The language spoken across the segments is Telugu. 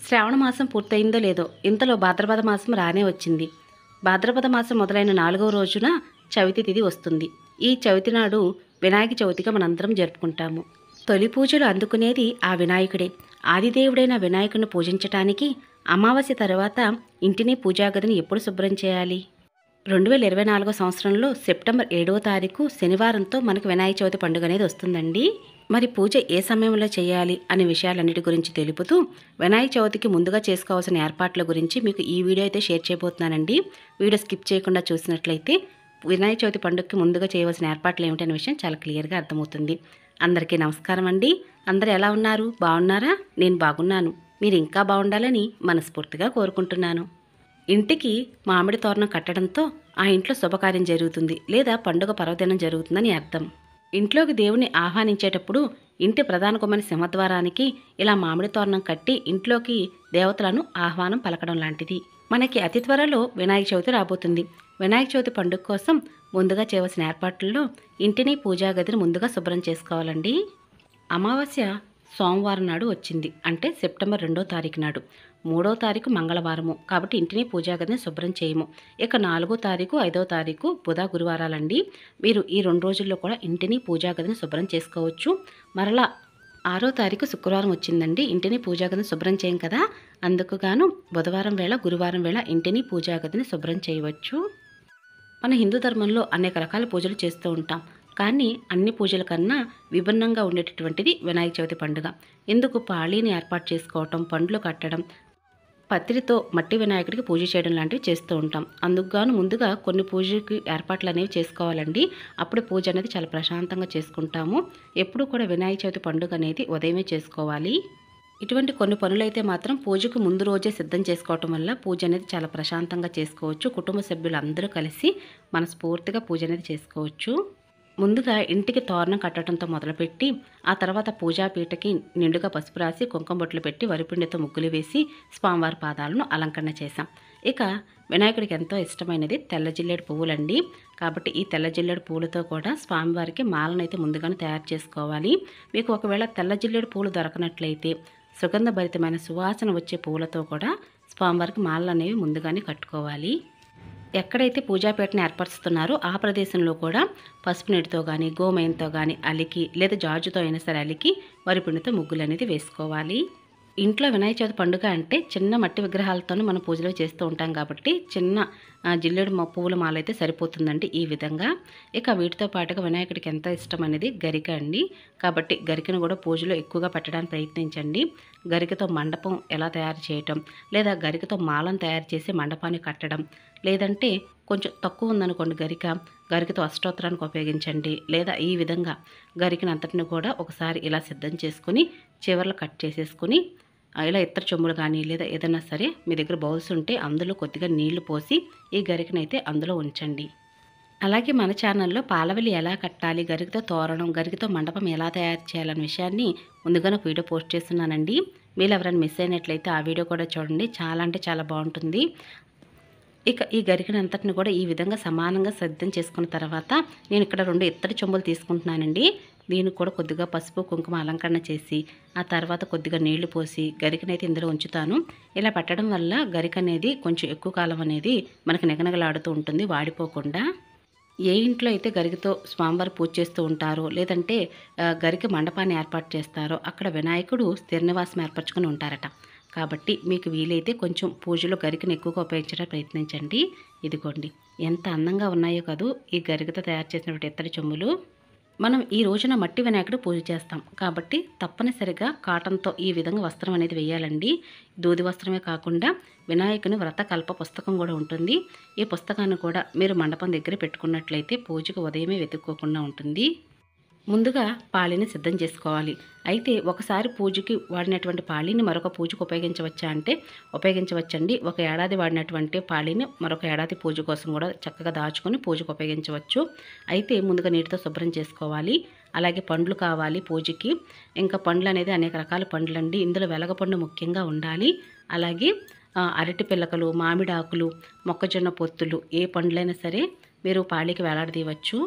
శ్రావణ మాసం పూర్తయిందో లేదో ఇంతలో భాద్రపద మాసం రానే వచ్చింది. భాద్రపద మాసం మొదలైన 4వ రోజున చవితి తిథి వస్తుంది. ఈ చవితి నాడు వినాయక చవితిగా మనందరం జరుపుకుంటాము. తొలి పూజలు అందుకునేది ఆ వినాయకుడే. ఆదిదేవుడైన వినాయకుడిని పూజించటానికి అమావాస్య తర్వాత ఇంటిని పూజాగదిని ఎప్పుడు శుభ్రం చేయాలి? 2024 సంవత్సరంలో సెప్టెంబర్ 7వ తారీఖు శనివారంతో మనకు వినాయక చవితి పండుగ అనేది వస్తుందండి. మరి పూజ ఏ సమయంలో చేయాలి అనే విషయాలన్నిటి గురించి తెలుపుతూ వినాయక చవితికి ముందుగా చేసుకోవాల్సిన ఏర్పాట్ల గురించి మీకు ఈ వీడియో అయితే షేర్ చేయబోతున్నానండి. వీడియో స్కిప్ చేయకుండా చూసినట్లయితే వినాయక చవితి పండుగకి ముందుగా చేయవలసిన ఏర్పాట్లు ఏమిటనే విషయం చాలా క్లియర్గా అర్థమవుతుంది. అందరికీ నమస్కారం అండి. అందరూ ఎలా ఉన్నారు? బాగున్నారా? నేను బాగున్నాను. మీరు ఇంకా బాగుండాలని మనస్ఫూర్తిగా కోరుకుంటున్నాను. ఇంటికి మామిడి తోరణం కట్టడంతో ఆ ఇంట్లో శుభకార్యం జరుగుతుంది లేదా పండుగ పర్వదినం జరుగుతుందని అర్థం. ఇంట్లోకి దేవుని ఆహ్వానించేటప్పుడు ఇంటి ప్రధాన గుమ్మని సింహద్వారానికి ఇలా మామిడి తోరణం కట్టి ఇంట్లోకి దేవతలను ఆహ్వానం పలకడం లాంటిది. మనకి అతి త్వరలో వినాయక చవితి రాబోతుంది. వినాయక చవితి పండుగ కోసం ముందుగా చేయవలసిన ఏర్పాట్లలో ఇంటిని పూజా గదిని ముందుగా శుభ్రం చేసుకోవాలండి. అమావాస్య సోమవారం నాడు వచ్చింది, అంటే సెప్టెంబర్ 2వ తారీఖు నాడు. 3వ తారీఖు మంగళవారము కాబట్టి ఇంటిని పూజా గదిని శుభ్రం చేయము. ఇక 4వ తారీఖు 5వ తారీఖు బుధ గురువారాలండి. మీరు ఈ 2 రోజుల్లో కూడా ఇంటిని పూజా గదిని శుభ్రం చేసుకోవచ్చు. మరలా 6వ తారీఖు శుక్రవారం వచ్చిందండి. ఇంటిని పూజా గదిని శుభ్రం చేయం కదా, అందుకు గాను బుధవారం వేళ గురువారం వేళ ఇంటిని పూజా గదిని శుభ్రం చేయవచ్చు. మన హిందూ ధర్మంలో అనేక రకాల పూజలు చేస్తూ ఉంటాం. కానీ అన్ని పూజల కన్నా విభిన్నంగా ఉండేటటువంటిది వినాయక చవితి పండుగ. ఎందుకు పాళీని ఏర్పాటు చేసుకోవటం, పండ్లు కట్టడం, పత్రితో మట్టి వినాయకుడికి పూజ చేయడం లాంటివి చేస్తూ ఉంటాం. అందుకు గాను ముందుగా కొన్ని పూజకి ఏర్పాట్లు అనేవి చేసుకోవాలండి. అప్పుడు పూజ అనేది చాలా ప్రశాంతంగా చేసుకుంటాము. ఎప్పుడు కూడా వినాయక చవితి పండుగ అనేది ఉదయమే చేసుకోవాలి. ఇటువంటి కొన్ని పనులైతే మాత్రం పూజకు ముందు రోజే సిద్ధం చేసుకోవటం వల్ల పూజ అనేది చాలా ప్రశాంతంగా చేసుకోవచ్చు. కుటుంబ సభ్యులు అందరూ కలిసి మనస్ఫూర్తిగా పూజ అనేది చేసుకోవచ్చు. ముందుగా ఇంటికి తోరణం కట్టడంతో మొదలుపెట్టి ఆ తర్వాత పూజాపీఠకి నిండుగా పసుపు రాసి కుంకుమ బొట్లు పెట్టి వరిపిండితో ముగ్గులు వేసి స్వామివారి పాదాలను అలంకరణ చేశాం. ఇక వినాయకుడికి ఎంతో ఇష్టమైనది తెల్ల జిల్లేడు పువ్వులండి. కాబట్టి ఈ తెల్ల జిల్లేడు పువ్వులతో కూడా స్వామివారికి మాలను అయితే ముందుగానే తయారు చేసుకోవాలి. మీకు ఒకవేళ తెల్ల జిల్లేడు పువ్వులు దొరకనట్లయితే సుగంధభరితమైన సువాసన వచ్చే పువ్వులతో కూడా స్వామివారికి మాలలు అనేవి ముందుగానే కట్టుకోవాలి. ఎక్కడైతే పూజాపీఠను ఏర్పరుస్తున్నారో ఆ ప్రదేశంలో కూడా పసుపు నీటితో కానీ గోమయంతో కానీ అలికి లేదా జాజుతో అయినా సరే అలికి వరిపిండితో ముగ్గులు అనేది వేసుకోవాలి. ఇంట్లో వినాయక చవితి పండుగ అంటే చిన్న మట్టి విగ్రహాలతోనే మనం పూజలు చేస్తూ ఉంటాం కాబట్టి చిన్న జిల్లేడు పువ్వుల మాల అయితే సరిపోతుందండి ఈ విధంగా. ఇక వీటితో పాటుగా వినాయకుడికి ఎంతో ఇష్టం అనేది గరిక అండి. కాబట్టి గరికను కూడా పూజలో ఎక్కువగా పెట్టడానికి ప్రయత్నించండి. గరికతో మండపం ఎలా తయారు చేయటం, లేదా గరికతో మాలను తయారు చేసి మండపాన్ని కట్టడం, లేదంటే కొంచెం తక్కువ ఉందనుకోండి గరికతో అష్టోత్తరానికి ఉపయోగించండి. లేదా ఈ విధంగా గరికను అంతటిని కూడా ఒకసారి ఇలా సిద్ధం చేసుకుని చివర్లు కట్ చేసేసుకుని ఇలా ఇత్తడి చెంబులు కానీ లేదా ఏదైనా సరే మీ దగ్గర బౌల్స్ ఉంటే అందులో కొద్దిగా నీళ్లు పోసి ఈ గరికనైతే అందులో ఉంచండి. అలాగే మన ఛానల్లో పాలవెల్లి ఎలా కట్టాలి, గరికతో తోరణం, గరికతో మండపం ఎలా తయారు చేయాలనే విషయాన్ని ముందుగానే ఒక వీడియో పోస్ట్ చేస్తున్నానండి. మీరు ఎవరైనా మిస్ అయినట్లయితే ఆ వీడియో కూడా చూడండి. చాలా అంటే చాలా బాగుంటుంది. ఇక ఈ గరికని అంతటిని కూడా ఈ విధంగా సమానంగా సిద్ధం చేసుకున్న తర్వాత నేను ఇక్కడ 2 ఇత్తడి చెంబులు తీసుకుంటున్నానండి. దీనికి కూడా కొద్దిగా పసుపు కుంకుమ అలంకరణ చేసి ఆ తర్వాత కొద్దిగా నీళ్లు పోసి గరికనైతే ఇందులో ఉంచుతాను. ఇలా పెట్టడం వల్ల గరిక అనేది కొంచెం ఎక్కువ కాలం అనేది మనకు నిగనగలాడుతూ ఉంటుంది, వాడిపోకుండా. ఏ ఇంట్లో అయితే గరికతో స్వామివారి పూజ చేస్తూ ఉంటారో లేదంటే గరిక మండపాన్ని ఏర్పాటు చేస్తారో అక్కడ వినాయకుడు స్థిర నివాసం ఏర్పరచుకొని ఉంటారట. కాబట్టి మీకు వీలైతే కొంచెం పూజలో గరికను ఎక్కువగా ఉపయోగించడానికి ప్రయత్నించండి. ఇదిగోండి ఎంత అందంగా ఉన్నాయో కదూ ఈ గరికతో తయారు చేసినటువంటి ఇత్తడి చెంబులు. మనం ఈ రోజున మట్టి వినాయకుడు పూజ చేస్తాం కాబట్టి తప్పనిసరిగా కాటన్తో ఈ విధంగా వస్త్రం అనేది వేయాలండి. దూది వస్త్రమే కాకుండా వినాయకుని వ్రతకల్ప పుస్తకం కూడా ఉంటుంది. ఈ పుస్తకాన్ని కూడా మీరు మండపం దగ్గర పెట్టుకున్నట్లయితే పూజకు ఉదయమే వెతుక్కోకుండా ఉంటుంది. ముందుగా పాళీని సిద్ధం చేసుకోవాలి. అయితే ఒకసారి పూజకి వాడినటువంటి పాళీని మరొక పూజకు ఉపయోగించవచ్చా అంటే ఉపయోగించవచ్చండి. ఒక ఏడాది వాడినటువంటి పాళీని మరొక ఏడాది పూజ కోసం కూడా చక్కగా దాచుకొని పూజకు ఉపయోగించవచ్చు. అయితే ముందుగా నీటితో శుభ్రం చేసుకోవాలి. అలాగే పండ్లు కావాలి పూజకి. ఇంకా పండ్లు అనేది అనేక రకాల పండ్లండి. ఇందులో వెలగపండు ముఖ్యంగా ఉండాలి. అలాగే అరటి పిల్లకలు, మామిడాకులు, మొక్కజొన్న పొత్తులు ఏ పండ్లైనా సరే మీరు పాళీకి వేలాడదీయవచ్చు.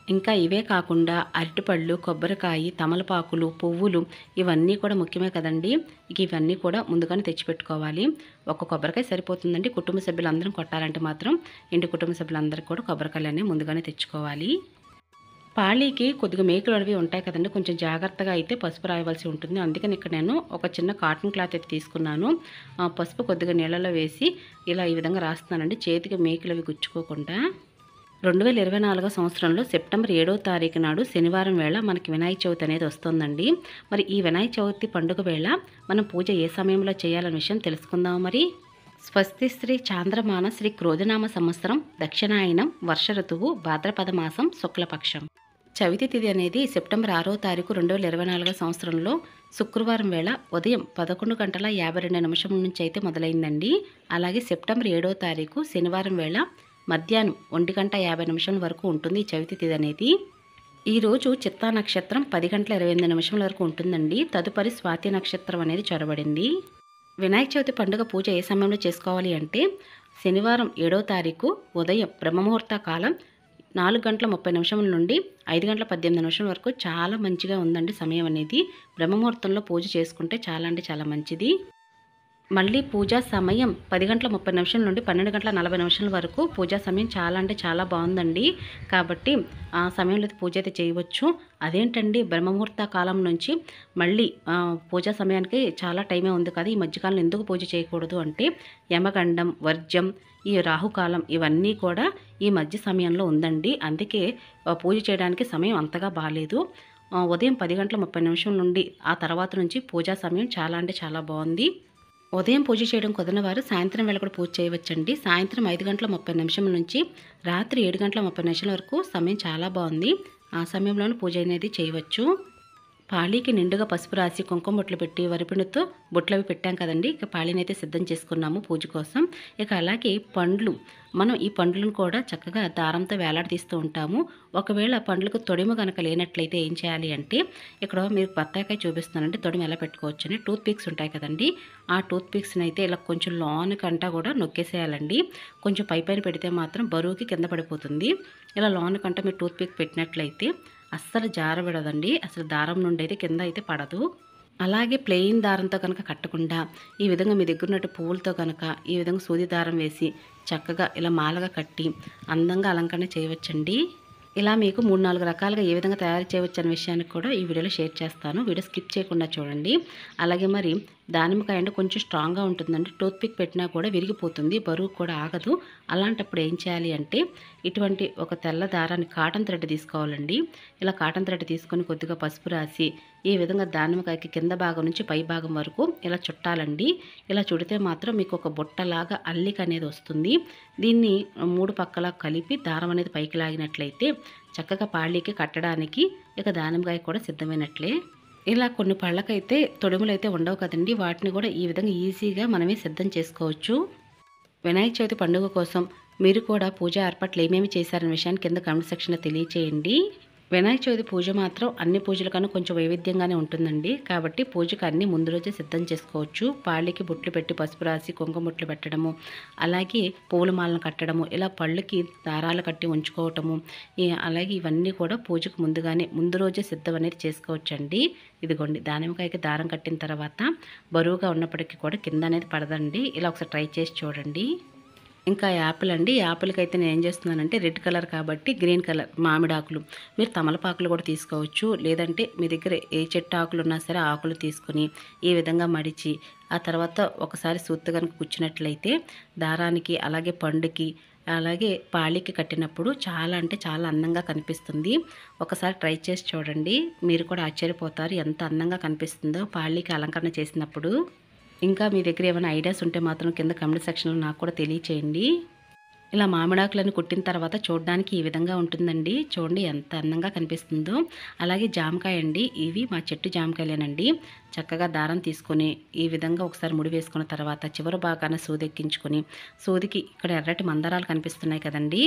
ఇంకా ఇవే కాకుండా అరటిపళ్ళు, కొబ్బరికాయ, తమలపాకులు, పువ్వులు ఇవన్నీ కూడా ముఖ్యమే కదండి. ఇక ఇవన్నీ కూడా ముందుగానే తెచ్చిపెట్టుకోవాలి. ఒక కొబ్బరికాయ సరిపోతుందండి. కుటుంబ సభ్యులందరం కొట్టాలంటే మాత్రం ఇంటి కుటుంబ సభ్యులందరికీ కూడా కొబ్బరికాయలన్నీ ముందుగానే తెచ్చుకోవాలి. పాళీకి కొద్దిగా మేకులు అనేవి ఉంటాయి కదండి. కొంచెం జాగ్రత్తగా అయితే పసుపు రాయవలసి ఉంటుంది. అందుకని ఇక్కడ నేను ఒక చిన్న కాటన్ క్లాత్ అయితే తీసుకున్నాను. పసుపు కొద్దిగా నీళ్ళలో వేసి ఇలా ఈ విధంగా రాస్తున్నానండి, చేతికి మేకులు అవి గుచ్చుకోకుండా. 2024 సంవత్సరంలో సెప్టెంబర్ 7వ తారీఖు నాడు శనివారం వేళ మనకి వినాయక చవితి అనేది వస్తుందండి. మరి ఈ వినాయక చవితి పండుగ వేళ మనం పూజ ఏ సమయంలో చేయాలనే విషయం తెలుసుకుందాం. మరి స్వస్తి శ్రీ చాంద్రమాన శ్రీ క్రోధనామ సంవత్సరం దక్షిణాయనం వర్ష ఋతువు భాద్రపద మాసం శుక్లపక్షం. చవితి తిథి అనేది సెప్టెంబర్ 6వ తారీఖు 2024 సంవత్సరంలో శుక్రవారం వేళ ఉదయం 11:52 నుంచి అయితే మొదలైందండి. అలాగే సెప్టెంబర్ 7వ తారీఖు శనివారం వేళ మధ్యాహ్నం 1:50 వరకు ఉంటుంది ఈ చవితి తిథి అనేది. ఈరోజు చిత్తా నక్షత్రం 10:28 వరకు ఉంటుందండి. తదుపరి స్వాతి నక్షత్రం అనేది చొరబడింది. వినాయక చవితి పండుగ పూజ ఏ సమయంలో చేసుకోవాలి అంటే శనివారం 7వ తారీఖు ఉదయం బ్రహ్మముహూర్త కాలం 4:30 నుండి 5:18 వరకు చాలా మంచిగా ఉందండి సమయం అనేది. బ్రహ్మముహూర్తంలో పూజ చేసుకుంటే చాలా అంటే చాలా మంచిది. మళ్ళీ పూజా సమయం 10:30 నుండి 12:40 వరకు పూజా సమయం చాలా అంటే చాలా బాగుందండి. కాబట్టి ఆ సమయంలో పూజ అయితే చేయవచ్చు. అదేంటండి బ్రహ్మముహూర్త కాలం నుంచి మళ్ళీ పూజా సమయానికి చాలా టైమే ఉంది కదా, ఈ మధ్యకాలంలో ఎందుకు పూజ చేయకూడదు అంటే యమగండం, వర్జ్యం, ఈ రాహుకాలం ఇవన్నీ కూడా ఈ మధ్య సమయంలో ఉందండి. అందుకే పూజ చేయడానికి సమయం అంతగా బాగాలేదు. ఉదయం 10:30 నుండి ఆ తర్వాత నుంచి పూజా సమయం చాలా అంటే చాలా బాగుంది. ఉదయం పూజ చేయడం కుదరని వారు సాయంత్రం వేళ కూడా పూజ చేయవచ్చండి. సాయంత్రం 5:30 నుంచి రాత్రి 7:30 వరకు సమయం చాలా బాగుంది. ఆ సమయంలోనే పూజ అనేది చేయవచ్చు. పాళీకి నిండుగా పసుపు రాసి కుంకుమ బొట్లు పెట్టి వరిపిండితో బొట్లవి పెట్టాం కదండి. ఇక పాళీని అయితే సిద్ధం చేసుకున్నాము పూజ కోసం. ఇక అలాగే పండ్లు, మనం ఈ పండ్లను కూడా చక్కగా దారంతో వేలాడదీస్తూ ఉంటాము. ఒకవేళ పండ్లకు తొడిమ కనుక లేనట్లయితే ఏం చేయాలి అంటే ఇక్కడ మీరు బత్తాయికాయ చూపిస్తున్నానంటే తొడిమ ఎలా పెట్టుకోవచ్చు అని టూత్ పిక్స్ ఉంటాయి కదండి. ఆ టూత్ పిక్స్ని అయితే ఇలా కొంచెం లోనకంటా కూడా నొక్కేసేయాలండి. కొంచెం పైపైన పెడితే మాత్రం బరువుకి కింద పడిపోతుంది. ఇలా లోనకంట మీరు టూత్ పిక్ పెట్టినట్లయితే అస్సలు జారబడదండి. అసలు దారం నుండి అయితే కింద అయితే పడదు. అలాగే ప్లెయిన్ దారంతో కనుక కట్టకుండా ఈ విధంగా మీ దగ్గర ఉన్నట్టు పువ్వులతో కనుక ఈ విధంగా సూది దారం వేసి చక్కగా ఇలా మాలగా కట్టి అందంగా అలంకరణ చేయవచ్చండి. ఇలా మీకు 3-4 రకాలుగా ఏ విధంగా తయారు చేయవచ్చు అనే విషయానికి కూడా ఈ వీడియోలో షేర్ చేస్తాను. వీడియో స్కిప్ చేయకుండా చూడండి. అలాగే మరి దానిమ్మకాయ అంటే కొంచెం స్ట్రాంగ్గా ఉంటుందండి. టూత్ పిక్ పెట్టినా కూడా విరిగిపోతుంది, బరువు కూడా ఆగదు. అలాంటప్పుడు ఏం చేయాలి అంటే ఇటువంటి ఒక తెల్ల దారాన్ని కాటన్ థ్రెడ్ తీసుకోవాలండి. ఇలా కాటన్ థ్రెడ్ తీసుకొని కొద్దిగా పసుపు రాసి ఈ విధంగా దానిమ్మకాయకి కింద భాగం నుంచి పై భాగం వరకు ఇలా చుట్టాలండి. ఇలా చుడితే మాత్రం మీకు ఒక బుట్టలాగా అల్లిక అనేది వస్తుంది. దీన్ని 3 పక్కలా కలిపి దారం అనేది పైకి లాగినట్లయితే చక్కగా పాళీకి కట్టడానికి ఇక దానిమ్మకాయ కూడా సిద్ధమైనట్లే. ఇలా కొన్ని పళ్ళకైతే తొడుములు అయితే ఉండవు కదండి, వాటిని కూడా ఈ విధంగా ఈజీగా మనమే సిద్ధం చేసుకోవచ్చు. వినాయక చవితి పండుగ కోసం మీరు కూడా పూజా ఏర్పాట్లు ఏమేమి చేశారనే విషయాన్ని కింద కామెంట్ సెక్షన్లో తెలియచేయండి. వినాయక చవితి పూజ మాత్రం అన్ని పూజల కన్నా కొంచెం వైవిధ్యంగానే ఉంటుందండి. కాబట్టి పూజకు అన్ని ముందు రోజే సిద్ధం చేసుకోవచ్చు. పాళ్ళకి బొట్లు పెట్టి పసుపు రాసి కుంకుమ బొట్లు పెట్టడము, అలాగే పూల మాలను కట్టడము, ఇలా పళ్ళకి దారాలు కట్టి ఉంచుకోవటము, అలాగే ఇవన్నీ కూడా పూజకు ముందు రోజే సిద్ధం అనేది చేసుకోవచ్చండి. ఇదిగోండి దానిమ్మకాయకి దారం కట్టిన తర్వాత బరువుగా ఉన్నప్పటికీ కూడా కింద అనేది పడదండి. ఇలా ఒకసారి ట్రై చేసి చూడండి. ఇంకా యాపిల్ అండి. యాపిల్కి అయితే నేను ఏం చేస్తున్నానంటే రెడ్ కలర్ కాబట్టి గ్రీన్ కలర్ మామిడాకులు, మీరు తమలపాకులు కూడా తీసుకోవచ్చు. లేదంటే మీ దగ్గర ఏ చెట్టు ఆకులు ఉన్నా సరే ఆకులు తీసుకుని ఈ విధంగా మడిచి ఆ తర్వాత ఒకసారి సూత్తు కనుక కూర్చున్నట్లయితే దారానికి అలాగే పండుకి అలాగే పాళీకి కట్టినప్పుడు చాలా అంటే చాలా అందంగా కనిపిస్తుంది. ఒకసారి ట్రై చేసి చూడండి, మీరు కూడా ఆశ్చర్యపోతారు ఎంత అందంగా కనిపిస్తుందో పాళీకి అలంకరణ చేసినప్పుడు. ఇంకా మీ దగ్గర ఏమైనా ఐడియాస్ ఉంటే మాత్రం కింద కామెంట్ సెక్షన్లో నాకు కూడా తెలియచేయండి. ఇలా మామిడాకులను కుట్టిన తర్వాత చూడడానికి ఈ విధంగా ఉంటుందండి. చూడండి ఎంత అందంగా కనిపిస్తుందో. అలాగే జామకాయ అండి, ఇవి మా చెట్టు జామకాయలేనండి. చక్కగా దారం తీసుకొని ఈ విధంగా ఒకసారి ముడి వేసుకున్న తర్వాత చివరి భాగాన సూదెక్కించుకొని సూదికి ఇక్కడ ఎర్రటి మందారాలు కనిపిస్తున్నాయి కదండి,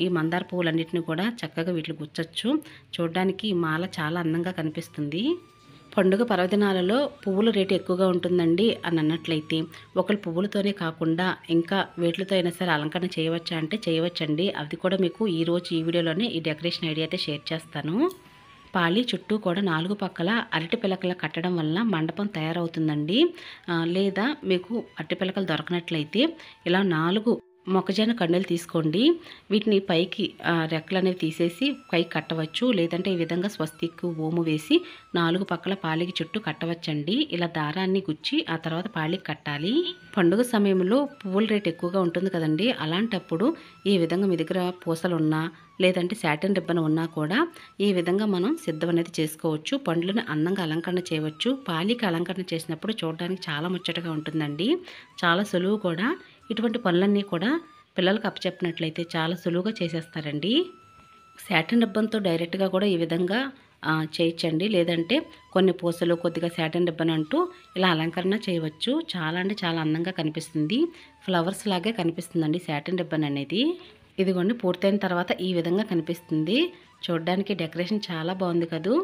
ఈ మందార పువ్వులన్నింటినీ కూడా చక్కగా వీటిని గుచ్చచ్చు. చూడడానికి ఈ మాల చాలా అందంగా కనిపిస్తుంది. పండుగ పర్వదినాలలో పువ్వుల రేటు ఎక్కువగా ఉంటుందండి అని అన్నట్లయితే ఒకళ్ళు పువ్వులతోనే కాకుండా ఇంకా వేటితో అయినా సరే అలంకరణ చేయవచ్చా అంటే చేయవచ్చండి. అది కూడా మీకు ఈరోజు ఈ వీడియోలోనే ఈ డెకరేషన్ ఐడియా అయితే షేర్ చేస్తాను. పాళీ చుట్టూ కూడా 4 పక్కల అరటి పిలకల కట్టడం వలన మండపం తయారవుతుందండి. లేదా మీకు అరటి పిలకలు దొరకనట్లయితే ఇలా 4 మొక్కజొన్న కండెలు తీసుకోండి. వీటిని పైకి రెక్కలు అనేవి తీసేసి పైకి కట్టవచ్చు. లేదంటే ఈ విధంగా స్వస్తిక్ ఓము వేసి 4 పక్కల పాలికి చుట్టూ కట్టవచ్చండి. ఇలా దారాన్ని గుచ్చి ఆ తర్వాత పాలికి కట్టాలి. పండుగ సమయంలో పువ్వుల రేట్ ఎక్కువగా ఉంటుంది కదండి. అలాంటప్పుడు ఈ విధంగా మీ దగ్గర పూసలు ఉన్నా లేదంటే సాటిన్ రిబ్బన్ ఉన్నా కూడా ఈ విధంగా మనం సిద్ధం అనేది చేసుకోవచ్చు. పండ్లను అందంగా అలంకరణ చేయవచ్చు. పాలికి అలంకరణ చేసినప్పుడు చూడడానికి చాలా ముచ్చటగా ఉంటుందండి. చాలా సులువు కూడా. ఇటువంటి పనులన్నీ కూడా పిల్లలకు అప్పచెప్పినట్లయితే చాలా సులువుగా చేసేస్తారండి. సాటిన్ రిబ్బన్తో డైరెక్ట్గా కూడా ఈ విధంగా చేయొచ్చండి. లేదంటే కొన్ని పూసలు కొద్దిగా సాటిన్ రిబ్బన్ అంటూ ఇలా అలంకరణ చేయవచ్చు. చాలా అంటే చాలా అందంగా కనిపిస్తుంది. ఫ్లవర్స్ లాగే కనిపిస్తుందండి సాటిన్ రిబ్బన్ అనేది. ఇదిగోండి పూర్తయిన తర్వాత ఈ విధంగా కనిపిస్తుంది. చూడడానికి డెకరేషన్ చాలా బాగుంది కదూ.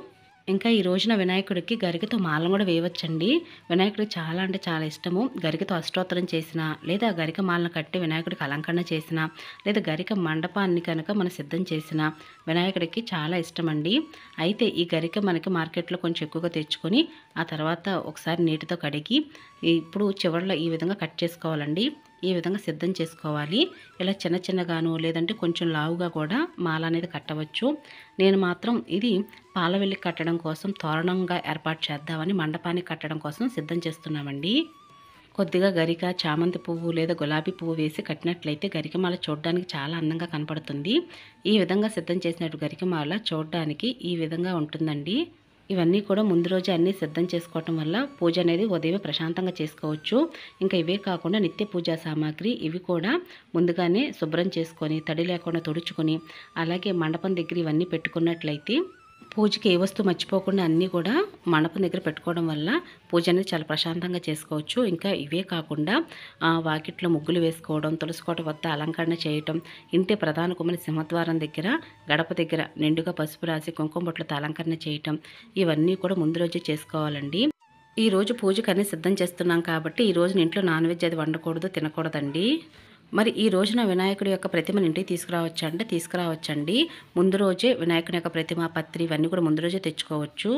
ఇంకా ఈ రోజున వినాయకుడికి గరికతో మాలను కూడా వేయవచ్చండి. వినాయకుడికి చాలా అంటే చాలా ఇష్టము. గరికతో అష్టోత్తరం చేసిన లేదా గరిక మాలను కట్టి వినాయకుడికి అలంకరణ చేసిన లేదా గరిక మండపాన్ని కనుక మనం సిద్ధం చేసిన వినాయకుడికి చాలా ఇష్టమండి. అయితే ఈ గరిక మనకి మార్కెట్లో కొంచెం ఎక్కువగా తెచ్చుకొని ఆ తర్వాత ఒకసారి నీటితో కడిగి ఇప్పుడు చివరిలో ఈ విధంగా కట్ చేసుకోవాలండి. ఈ విధంగా సిద్ధం చేసుకోవాలి. ఇలా చిన్న చిన్నగాను లేదంటే కొంచెం లావుగా కూడా మాల అనేది కట్టవచ్చు. నేను మాత్రం ఇది పాలవెల్లి కట్టడం కోసం తోరణంగా ఏర్పాటు చేద్దామని మండపానికి కట్టడం కోసం సిద్ధం చేస్తున్నామండి. కొద్దిగా గరిక చామంతి పువ్వు లేదా గులాబీ పువ్వు వేసి కట్టినట్లయితే గరికమాల చూడడానికి చాలా అందంగా కనపడుతుంది. ఈ విధంగా సిద్ధం చేసినట్టు గరికమాల చూడడానికి ఈ విధంగా ఉంటుందండి. ఇవన్నీ కూడా ముందు రోజే అన్నీ సిద్ధం చేసుకోవటం వల్ల పూజ అనేది ఉదయం ప్రశాంతంగా చేసుకోవచ్చు. ఇంకా ఇవే కాకుండా నిత్య పూజా సామాగ్రి ఇవి కూడా ముందుగానే శుభ్రం చేసుకొని తడి లేకుండా తుడుచుకొని అలాగే మండపం దగ్గర ఇవన్నీ పెట్టుకున్నట్లయితే పూజకి ఏ వస్తువు మర్చిపోకుండా అన్నీ కూడా మండపం దగ్గర పెట్టుకోవడం వల్ల పూజ అనేది చాలా ప్రశాంతంగా చేసుకోవచ్చు. ఇంకా ఇవే కాకుండా వాకిట్లో ముగ్గులు వేసుకోవడం, తులసికోట వద్ద అలంకరణ చేయటం, ఇంటి ప్రధాన కుమ్మని సింహద్వారం దగ్గర గడప దగ్గర నిండుగా పసుపు రాసి కుంకుమ బొట్లతో అలంకరణ చేయటం ఇవన్నీ కూడా ముందు రోజే చేసుకోవాలండి. ఈరోజు పూజకు అన్నీ సిద్ధం చేస్తున్నాం కాబట్టి ఈ రోజున ఇంట్లో నాన్ వెజ్ అది వండకూడదు, తినకూడదండి. మరి ఈ రోజున వినాయకుడి యొక్క ప్రతిమను ఇంటికి తీసుకురావచ్చా అంటే తీసుకురావచ్చండి. ముందు రోజే వినాయకుడి యొక్క ప్రతిమ, పత్రి ఇవన్నీ కూడా ముందు రోజే తెచ్చుకోవచ్చు.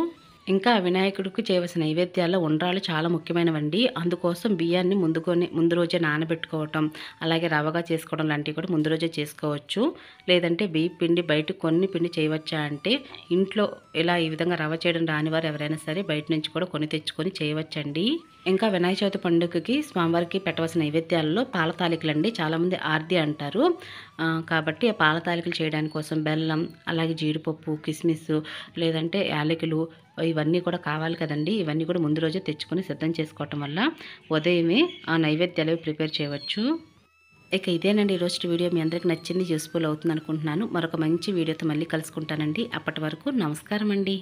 ఇంకా వినాయకుడికి చేయవలసిన నైవేద్యాల్లో ఉండ్రాళ్ళు చాలా ముఖ్యమైనవండి. అందుకోసం బియ్యాన్ని ముందు రోజే నానబెట్టుకోవటం అలాగే రవ్వగా చేసుకోవడం లాంటివి కూడా ముందు రోజే చేసుకోవచ్చు. లేదంటే బియ్య పిండి బయట కొన్ని పిండి చేయవచ్చా అంటే ఇంట్లో ఇలా ఈ విధంగా రవ్వ చేయడం రాని వారు ఎవరైనా సరే బయట నుంచి కూడా కొని తెచ్చుకొని చేయవచ్చండి. ఇంకా వినాయక చవితి పండుగకి స్వామివారికి పెట్టవలసిన నైవేద్యాలలో పాల తాలికలు అండి. చాలామంది ఆర్ది అంటారు. కాబట్టి ఆ పాల తాలికలు చేయడానికి కోసం బెల్లం అలాగే జీడిపప్పు, కిస్మిస్ లేదంటే యాలకులు ఇవన్నీ కూడా కావాలి కదండి. ఇవన్నీ కూడా ముందు రోజే తెచ్చుకొని సిద్ధం చేసుకోవటం వల్ల ఉదయమే ఆ నైవేద్యాలు ప్రిపేర్ చేయవచ్చు. ఇక ఇదేనండి ఈరోజు వీడియో. మీ అందరికి నచ్చింది, యూస్ఫుల్ అవుతుంది అనుకుంటున్నాను. మరొక మంచి వీడియోతో మళ్ళీ కలుసుకుంటానండి. అప్పటి వరకు నమస్కారం అండి.